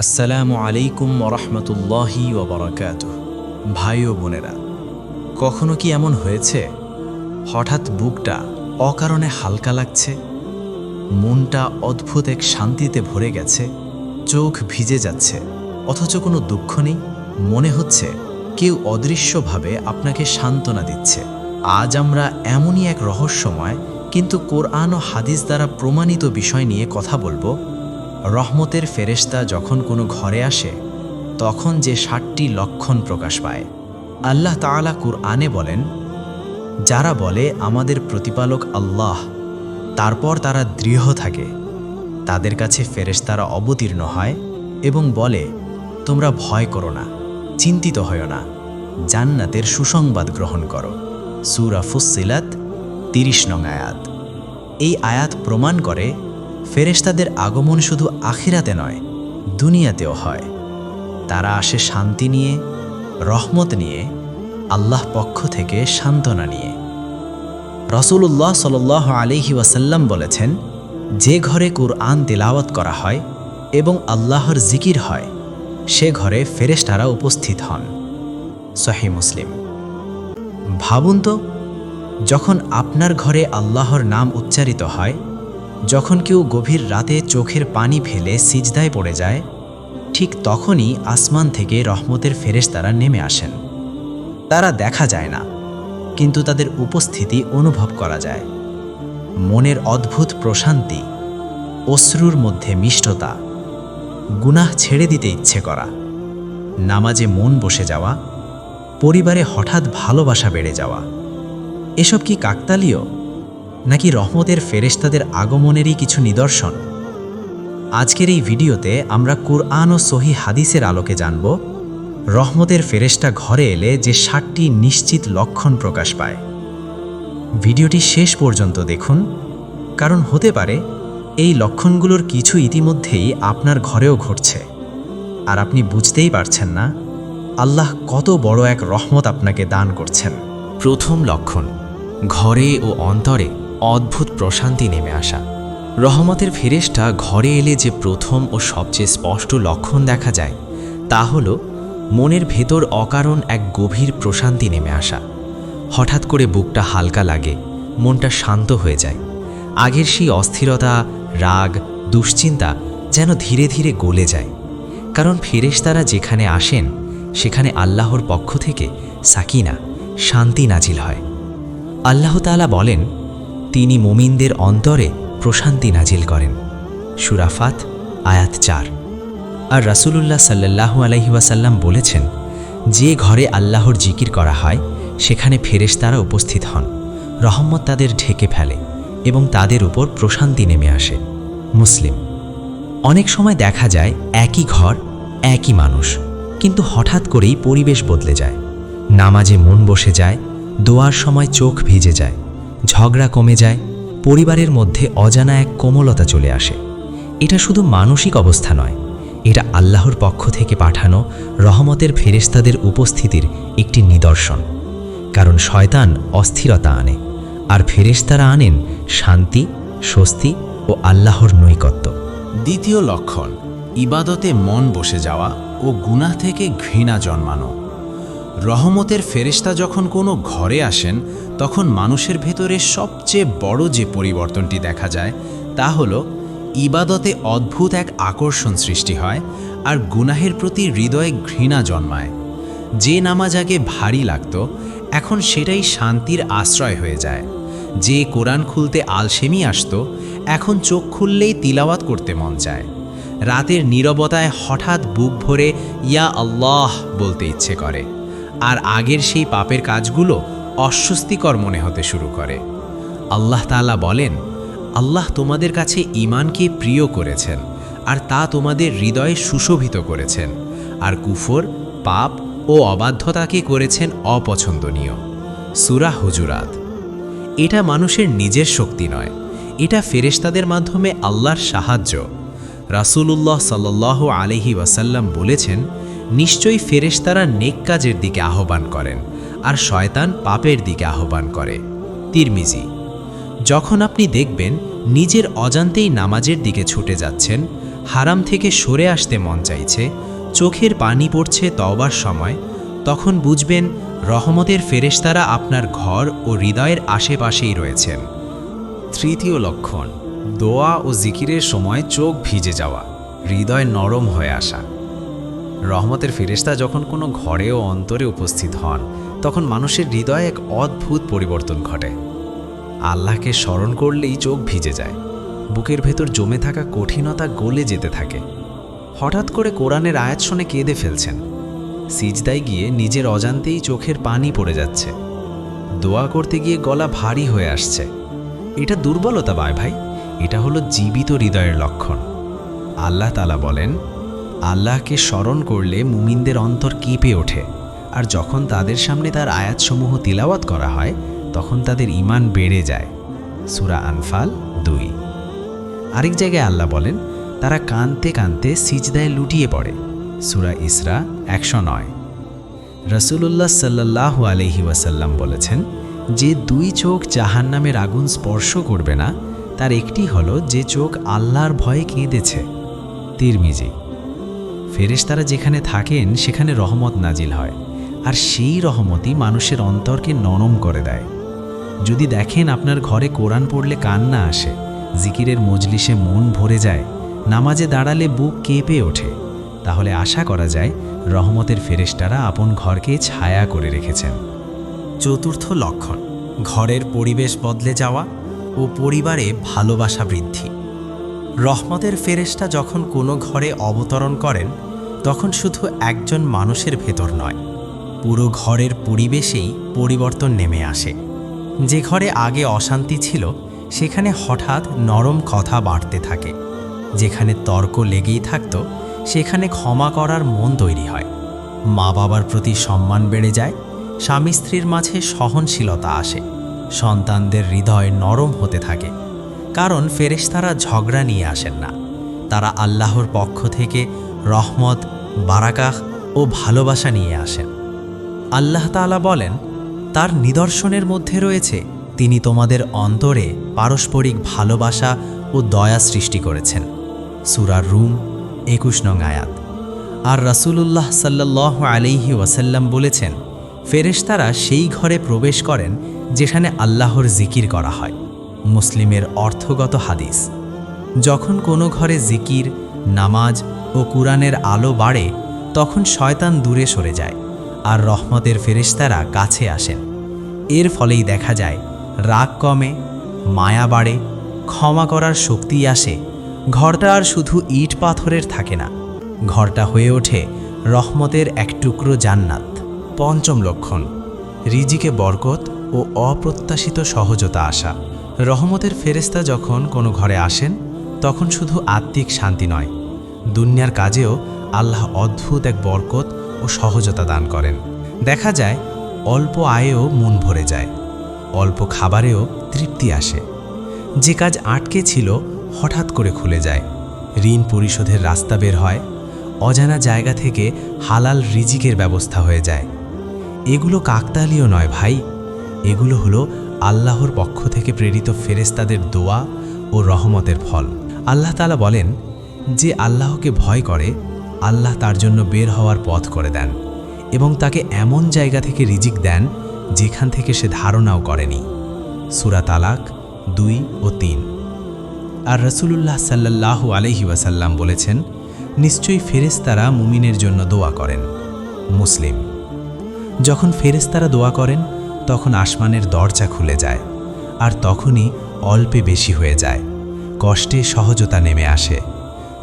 আসসালামু আলাইকুম ওরহমতুল্লাহি ওবরাকাতুহ। ভাই ও বোনেরা, কখনো কি এমন হয়েছে হঠাৎ বুকটা অকারণে হালকা লাগছে, মনটা অদ্ভুত এক শান্তিতে ভরে গেছে, চোখ ভিজে যাচ্ছে, অথচ কোনো দুঃখ নেই? মনে হচ্ছে কেউ অদৃশ্যভাবে আপনাকে সান্ত্বনা দিচ্ছে। আজ আমরা এমনই এক রহস্যময় কিন্তু কোরআন ও হাদিস দ্বারা প্রমাণিত বিষয় নিয়ে কথা বলবো। রহমতের ফেরেশতা যখন কোনো ঘরে আসে তখন যে 7টি লক্ষণ প্রকাশ পায়। আল্লাহ তাআলা কুরআনে বলেন, যারা বলে আমাদের প্রতিপালক আল্লাহ, তারপর তারা দৃঢ় থাকে, তাদের কাছে ফেরেশতারা অবতীর্ণ হয় এবং বলে, তোমরা ভয় করো না, চিন্তিত হয়ো না, জান্নাতের সুসংবাদ গ্রহণ করো। সূরা ফুসসিলাত 30 নং আয়াত। এই আয়াত প্রমাণ করে ফেরেশতাদের আগমন শুধু আখিরাতে নয়, দুনিয়াতেও হয়। তারা আসে শান্তি নিয়ে, রহমত নিয়ে, আল্লাহ পক্ষ থেকে সান্ত্বনা নিয়ে। রাসূলুল্লাহ সাল্লাল্লাহু আলাইহি ওয়াসাল্লাম বলেছেন, যে ঘরে কুরআন তিলাওয়াত করা হয় এবং আল্লাহর জিকির হয়, সে ঘরে ফেরেশতারা উপস্থিত হন। সহিহ মুসলিম। ভাবুন তো, যখন আপনার ঘরে আল্লাহর নাম উচ্চারিত হয়, যখন কেউ গভীর রাতে চোখের পানি ফেলে সিজদায় পড়ে যায়, ঠিক তখনই আসমান থেকে রহমতের ফেরেশতারা নেমে আসেন। তারা দেখা যায় না, কিন্তু তাদের উপস্থিতি অনুভব করা যায়। মনের অদ্ভুত প্রশান্তি, অশ্রুর মধ্যে মিষ্টতা, গুনাহ ছেড়ে দিতে ইচ্ছে করা, নামাজে মন বসে যাওয়া, পরিবারে হঠাৎ ভালোবাসা বেড়ে যাওয়া, এসব কি কাকতালীয়, নাকি রহমতের ফেরেশতাদের আগমনেরই কিছু নিদর্শন? আজকের এই ভিডিওতে আমরা কুরআন ও সহিহ হাদিসের আলোকে জানব রহমতের ফেরেশতা ঘরে এলে যে 7টি নিশ্চিত লক্ষণ প্রকাশ পায়। ভিডিওটি শেষ পর্যন্ত দেখুন, কারণ হতে পারে এই লক্ষণগুলোর কিছু ইতিমধ্যেই আপনার ঘরেও ঘটছে, আর আপনি বুঝতেই পারছেন না আল্লাহ কত বড় এক রহমত আপনাকে দান করছেন। প্রথম লক্ষণ, ঘরে ও অন্তরে অদ্ভুত প্রশান্তি নেমে আসা। রহমতের ফেরেশতা ঘরে এলে যে প্রথম ও সবচেয়ে স্পষ্ট লক্ষণ দেখা যায়, তা হল মনের ভেতর অকারণ এক গভীর প্রশান্তি নেমে আসা। হঠাৎ করে বুকটা হালকা লাগে, মনটা শান্ত হয়ে যায়। আগের সেই অস্থিরতা, রাগ, দুশ্চিন্তা যেন ধীরে ধীরে গলে যায়। কারণ ফেরেশতারা যেখানে আসেন, সেখানে আল্লাহর পক্ষ থেকে সাকিনা, শান্তি নাজিল হয়। আল্লাহ তাআলা বলেন, তিনি মুমিনদের অন্তরে প্রশান্তি নাজিল করেন। সূরা ফাত আয়াত 4। আর রাসূলুল্লাহ সাল্লাল্লাহু আলাইহি ওয়াসাল্লাম বলেছেন, যে ঘরে আল্লাহর জিকির করা হয় সেখানে ফেরেশতারা উপস্থিত হন, রহমত তাদের ঢেকে ফেলে এবং তাদের উপর প্রশান্তি নেমে আসে। মুসলিম। অনেক সময় দেখা যায় একই ঘর, একই মানুষ, কিন্তু হঠাৎ করেই পরিবেশ বদলে যায়। নামাজে মন বসে যায়, দোয়ার সময় চোখ ভিজে যায়, ঝগড়া কমে যায়, পরিবারের মধ্যে অজানা এক কোমলতা চলে আসে। এটা শুধু মানসিক অবস্থা নয়, এটা আল্লাহর পক্ষ থেকে পাঠানো রহমতের ফেরেশতাদের উপস্থিতির একটি নিদর্শন। কারণ শয়তান অস্থিরতা আনে, আর ফেরেশতারা আনেন শান্তি, স্বস্তি ও আল্লাহর নৈকট্য। দ্বিতীয় লক্ষণ, ইবাদতে মন বসে যাওয়া ও গুনাহ থেকে ঘৃণা জন্মানো। রহমতের ফেরেশতা যখন কোনো ঘরে আসেন, তখন মানুষের ভেতরে সবচেয়ে বড় যে পরিবর্তনটি দেখা যায়, তা হলো ইবাদতে অদ্ভুত এক আকর্ষণ সৃষ্টি হয় আর গুনাহের প্রতি হৃদয়ে ঘৃণা জন্মায়। যে নামাজ আগে ভারী লাগত, এখন সেটাই শান্তির আশ্রয় হয়ে যায়। যে কোরআন খুলতে আলসেমি আসত, এখন চোখ খুললেই তিলাওয়াত করতে মন চায়। রাতের নীরবতায় হঠাৎ বুক ভরে ইয়া আল্লাহ বলতে ইচ্ছে করে, আর আগের সেই পাপের কাজগুলো অস্বস্তিকর মনে হতে শুরু করে। আল্লাহ তাআলা বলেন, আল্লাহ তোমাদের কাছে ঈমানকে প্রিয় করেছেন, আর তা তোমাদের হৃদয়ে সুশোভিত করেছেন, আর কুফর, পাপ ও অবাধ্যতাকে করেছেন অপছন্দনীয়। সূরা হুজুরাত। এটা মানুষের নিজের শক্তি নয়, এটা ফেরেশতাদের মাধ্যমে আল্লাহর সাহায্য। রাসূলুল্লাহ সাল্লাল্লাহু আলাইহি ওয়াসাল্লাম বলেছেন, নিশ্চয়ই ফেরেশতারা নেক কাজের দিকে আহ্বান করেন, আর শয়তান পাপের দিকে আহ্বান করে। তিরমিজি। যখন আপনি দেখবেন নিজের অজান্তেই নামাজের দিকে ছুটে যাচ্ছেন, হারাম থেকে সরে আসতে মন চাইছে, চোখের পানি পড়ছে তওবার সময়, তখন বুঝবেন রহমতের ফেরেশতারা আপনার ঘর ও হৃদয়ের আশেপাশেই রয়েছেন। তৃতীয় লক্ষণ, দোয়া ও জিকিরের সময় চোখ ভিজে যাওয়া, হৃদয় নরম হয়ে আসা। রহমতের ফেরেশতা যখন কোনো ঘরে ও অন্তরে উপস্থিত হন, তখন মানুষের হৃদয়ে এক অদ্ভুত পরিবর্তন ঘটে। আল্লাহকে স্মরণ করলেই চোখ ভিজে যায়, বুকের ভেতর জমে থাকা কঠিনতা গলে যেতে থাকে। হঠাৎ করে কোরআনের আয়াত শুনে কেঁদে ফেলছেন, সিজদায় গিয়ে নিজের অজান্তেই চোখের পানি পড়ে যাচ্ছে, দোয়া করতে গিয়ে গলা ভারী হয়ে আসছে। এটা দুর্বলতা ভাই, এটা হলো জীবিত হৃদয়ের লক্ষণ। আল্লাহ তাআলা বলেন, আল্লাহকে স্মরণ করলে মুমিনদের অন্তর কেঁপে ওঠে, আর যখন তাদের সামনে তার আয়াতসমূহ তিলাওয়াত করা হয় তখন তাদের ঈমান বেড়ে যায়। সূরা আনফাল 2। আরেক জায়গায় আল্লাহ বলেন, তারা কাঁদতে কাঁদতে সিজদায় লুটিয়ে পড়ে। সূরা ইসরা 109। রাসূলুল্লাহ সাল্লাল্লাহু আলাইহি ওয়াসাল্লাম বলেছেন, যে দুই চোখ জাহান্নামের আগুন স্পর্শ করবে না তার একটি হলো যে চোখ আল্লাহর ভয়ে কেঁদেছে। তিরমিজি। ফেরেশতারা যেখানে থাকেন সেখানে রহমত নাজিল হয়, আর সেই রহমতই মানুষের অন্তরকে নরম করে দেয়। যদি দেখেন আপনার ঘরে কোরআন পড়লে কান্না আসে, জিকিরের মজলিসে মন ভরে যায়, নামাজে দাঁড়ালে বুক কেঁপে ওঠে, তাহলে আশা করা যায় রহমতের ফেরেশতারা আপন ঘরকে ছায়া করে রেখেছেন। চতুর্থ লক্ষণ, ঘরের পরিবেশ বদলে যাওয়া ও পরিবারে ভালোবাসা বৃদ্ধি। রহমতের ফেরেশতা যখন কোনো ঘরে অবতরণ করেন তখন শুধু একজন মানুষের ভেতর নয়, পুরো ঘরের পরিবেশেই পরিবর্তন নেমে আসে। যে ঘরে আগে অশান্তি ছিল সেখানে হঠাৎ নরম কথা বাড়তে থাকে, যেখানে তর্ক লেগেই থাকত সেখানে ক্ষমা করার মন তৈরি হয়, মা বাবার প্রতি সম্মান বেড়ে যায়, স্বামী স্ত্রীর মাঝে সহনশীলতা আসে, সন্তানদের হৃদয় নরম হতে থাকে। কারণ ফেরেশতারা ঝগড়া নিয়ে আসেন না, তারা আল্লাহর পক্ষ থেকে রহমত, বারাকাহ ও ভালোবাসা নিয়ে আসেন। আল্লাহ তাআলা বলেন, তার নিদর্শনের মধ্যে রয়েছে তিনি তোমাদের অন্তরে পারস্পরিক ভালোবাসা ও দয়া সৃষ্টি করেছেন। সূরা রুম 21 নং আয়াত। আর রাসূলুল্লাহ সাল্লাল্লাহু আলাইহি ওয়াসাল্লাম বলেছেন, ফেরেশতারা সেই ঘরে প্রবেশ করেন যেখানে আল্লাহর জিকির করা হয়। মুসলিমের অর্থগত হাদিস। যখন কোনো ঘরে জিকির, নামাজ ও কুরআনের আলো বাড়ে তখন শয়তান দূরে সরে যায় আর রহমতের ফেরেশতারা কাছে আসেন। এর ফলেই দেখা যায় রাগ কমে, মায়া বাড়ে, ক্ষমা করার শক্তি আসে। ঘরটা আর শুধু ইট পাথরের থাকে না, ঘরটা হয়ে ওঠে রহমতের এক টুকরো জান্নাত। পঞ্চম লক্ষণ, রিজিকে বরকত ও অপ্রত্যাশিত সহজতা আসা। রহমতের ফেরেশতা যখন কোনো ঘরে আসেন তখন শুধু আত্মিক শান্তি নয়, দুনিয়ার কাজেও আল্লাহ অদ্ভুত এক বরকত ও সহজতা দান করেন। দেখা যায় অল্প আয়েও মন ভরে যায়, অল্প খাবারেও তৃপ্তি আসে। যে কাজ আটকে ছিল হঠাৎ করে খুলে যায়, ঋণ পরিশোধের রাস্তা বের হয়, অজানা জায়গা থেকে হালাল রিজিকের ব্যবস্থা হয়ে যায়। এগুলো কাকতালীয় নয় ভাই, এগুলো হলো আল্লাহর পক্ষ থেকে প্রেরিত ফেরেশতাদের দোয়া ও রহমতের ফল। আল্লাহ তাআলা বলেন, যে আল্লাহকে ভয় করে আল্লাহ তার জন্য বের হওয়ার পথ করে দেন এবং তাকে এমন জায়গা থেকে রিজিক দেন যেখান থেকে সে ধারণাও করেনি। সূরা তালাক 2 ও 3। আর রাসূলুল্লাহ সাল্লাল্লাহু আলাইহি ওয়াসাল্লাম বলেছেন, নিশ্চয়ই ফেরেশতারা মুমিনের জন্য দোয়া করেন। মুসলিম। যখন ফেরেশতারা দোয়া করেন তখন আসমানের দরজা খুলে যায়, আর তখনই অল্পে বেশি হয়ে যায়, কষ্টে সহজতা নেমে আসে,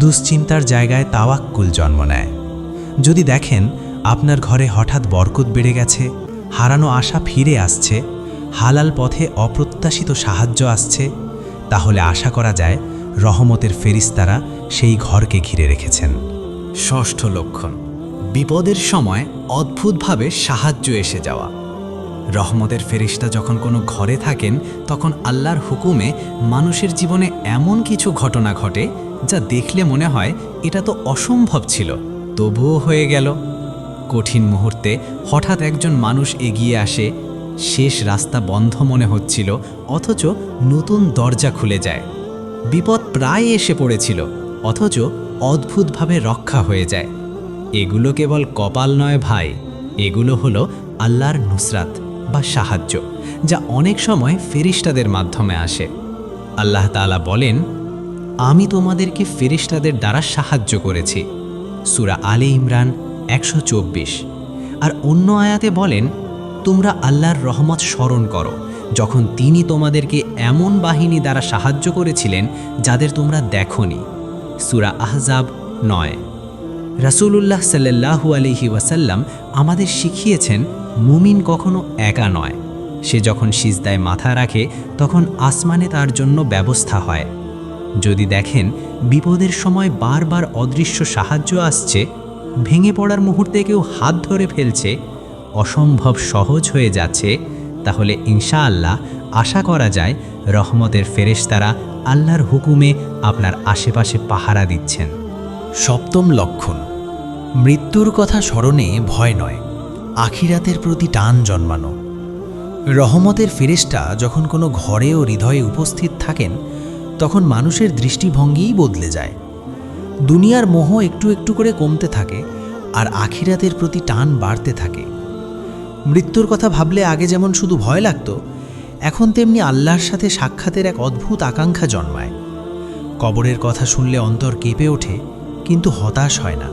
দুশ্চিন্তার জায়গায় তাওয়াক্কুল জন্ম নেয়। যদি দেখেন আপনার ঘরে হঠাৎ বরকত বেড়ে গেছে, হারানো আশা ফিরে আসছে, হালাল পথে অপ্রত্যাশিত সাহায্য আসছে, তাহলে আশা করা যায় রহমতের ফেরেশতারা সেই ঘরকে ঘিরে রেখেছেন। ষষ্ঠ লক্ষণ, বিপদের সময় অদ্ভুতভাবে সাহায্য এসে যাওয়া। রহমতের ফেরেশতা যখন কোনো ঘরে থাকেন তখন আল্লাহর হুকুমে মানুষের জীবনে এমন কিছু ঘটনা ঘটে যা দেখলে মনে হয় এটা তো অসম্ভব ছিল, তবুও হয়ে গেল। কঠিন মুহূর্তে হঠাৎ একজন মানুষ এগিয়ে আসে, শেষ রাস্তা বন্ধ মনে হচ্ছিল অথচ নতুন দরজা খুলে যায়। বিপদ প্রায় এসে পড়েছিল অথচ অদ্ভুতভাবে রক্ষা হয়ে যায়। এগুলো কেবল কপাল নয় ভাই, এগুলো হলো আল্লাহর নুসরাত বা সাহায্য, যা অনেক সময় ফেরেশতাদের মাধ্যমে আসে। আল্লাহ তাআলা বলেন, আমি তোমাদেরকে ফেরেশতাদের দ্বারা সাহায্য করেছি। সূরা আলে ইমরান 124। আর অন্য আয়াতে বলেন, তোমরা আল্লাহর রহমত স্মরণ করো যখন তিনি তোমাদেরকে এমন বাহিনী দ্বারা সাহায্য করেছিলেন যাদের তোমরা দেখোনি। সূরা আহজাব 9। রাসূলুল্লাহ সাল্লাল্লাহু আলাইহি ওয়াসাল্লাম আমাদের শিখিয়েছেন, মুমিন কখনো একা নয়। সে যখন সিজদায় মাথা রাখে তখন আসমানে তার জন্য ব্যবস্থা হয়। যদি দেখেন বিপদের সময় বারবার অদৃশ্য সাহায্য আসছে, ভেঙে পড়ার মুহূর্তে কেউ হাত ধরে ফেলছে, অসম্ভব সহজ হয়ে যাচ্ছে, তাহলে ইনশাআল্লাহ আশা করা যায় রহমতের ফেরেশতারা আল্লাহর হুকুমে আপনার আশেপাশে পাহারা দিচ্ছেন। সপ্তম লক্ষণ, মৃত্যুর কথা স্মরণে ভয় নয়, আখিরাতের প্রতি টান জন্মানো। রহমতের ফেরেশতা যখন কোনো ঘরে ও হৃদয়ে উপস্থিত থাকেন, তখন মানুষের দৃষ্টিভঙ্গিই বদলে যায়। দুনিয়ার মোহ একটু একটু করে কমতে থাকে আর আখিরাতের প্রতি টান বাড়তে থাকে। মৃত্যুর কথা ভাবলে আগে যেমন শুধু ভয় লাগতো, এখন তেমনি আল্লাহর সাথে সাক্ষাতের এক অদ্ভুত আকাঙ্ক্ষা জন্মায়। কবরের কথা শুনলে অন্তর কেঁপে ওঠে, কিন্তু হতাশ হয় না।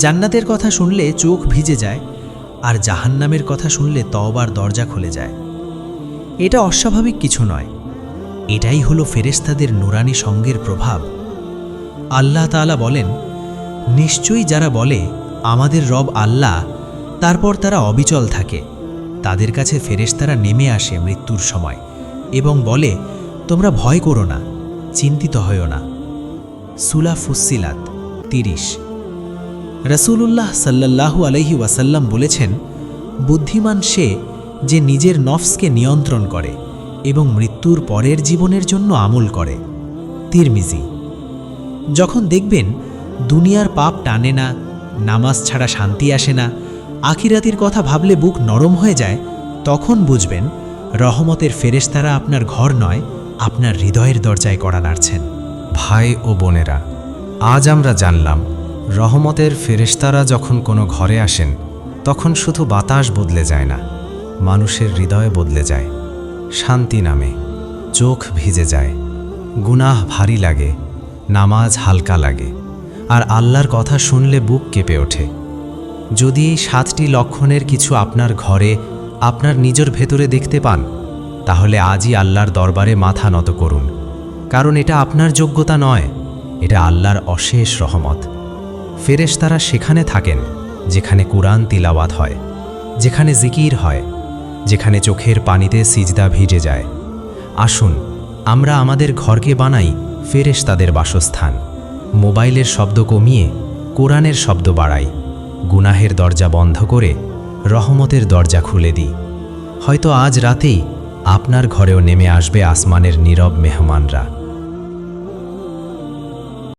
জান্নাতের কথা শুনলে চোখ ভিজে যায়, আর জাহান্নামের কথা শুনলে তওবার দরজা খুলে যায়। এটা অস্বাভাবিক কিছু নয়, এটাই হলো ফেরেশতাদের নুরানি সঙ্গের প্রভাব। আল্লাহ তাআলা বলেন, নিশ্চয়ই যারা বলে আমাদের রব আল্লাহ, তারপর তারা অবিচল থাকে, তাদের কাছে ফেরেশতারা নেমে আসে মৃত্যুর সময় এবং বলে, তোমরা ভয় করো না, চিন্তিত হয়ো না। সূরা ফুসসিলাত 30। রাসূলুল্লাহ সাল্লাল্লাহু আলাইহি ওয়াসাল্লাম বলেছেন, বুদ্ধিমান সে যে নিজের নফসকে নিয়ন্ত্রণ করে এবং মৃত্যুর পরের জীবনের জন্য আমল করে। তিরমিজি। যখন দেখবেন দুনিয়ার পাপ টানে না, নামাজ ছাড়া শান্তি আসে না, আখিরাতের কথা ভাবলে বুক নরম হয়ে যায়, তখন বুঝবেন রহমতের ফেরেশতারা আপনার ঘর নয়, আপনার হৃদয়ের দরজায় কড়া নাড়ছেন। ভাই ও বোনেরা, আজ আমরা জানলাম রহমতের ফেরেশতারা যখন কোনো ঘরে আসেন, তখন শুধু বাতাস বদলে যায় না, মানুষের হৃদয় বদলে যায়। শান্তি নামে, চোখ ভিজে যায়, গুনাহ ভারী লাগে, নামাজ হালকা লাগে, আর আল্লাহর কথা শুনলে বুক কেঁপে ওঠে। যদি এই 7টি লক্ষণের কিছু আপনার ঘরে, আপনার নিজের ভেতরে দেখতে পান, তাহলে আজই আল্লাহর দরবারে মাথা নত করুন, কারণ এটা আপনার যোগ্যতা নয়, এটা আল্লাহর অশেষ রহমত। ফেরেশতারা সেখানে থাকেন যেখানে কুরআন তিলাওয়াত হয়, যেখানে জিকির হয়, যেখানে চোখের পানিতে সিজদা ভিজে যায়। আসুন আমরা আমাদের ঘরকে বানাই ফেরেশতাদের বাসস্থান। মোবাইলের শব্দ কমিয়ে কোরআনের শব্দ বাড়াই, গুনাহের দরজা বন্ধ করে রহমতের দরজা খুলে দিই। হয়তো আজ রাতেই আপনার ঘরেও নেমে আসবে আসমানের নীরব মেহমানরা।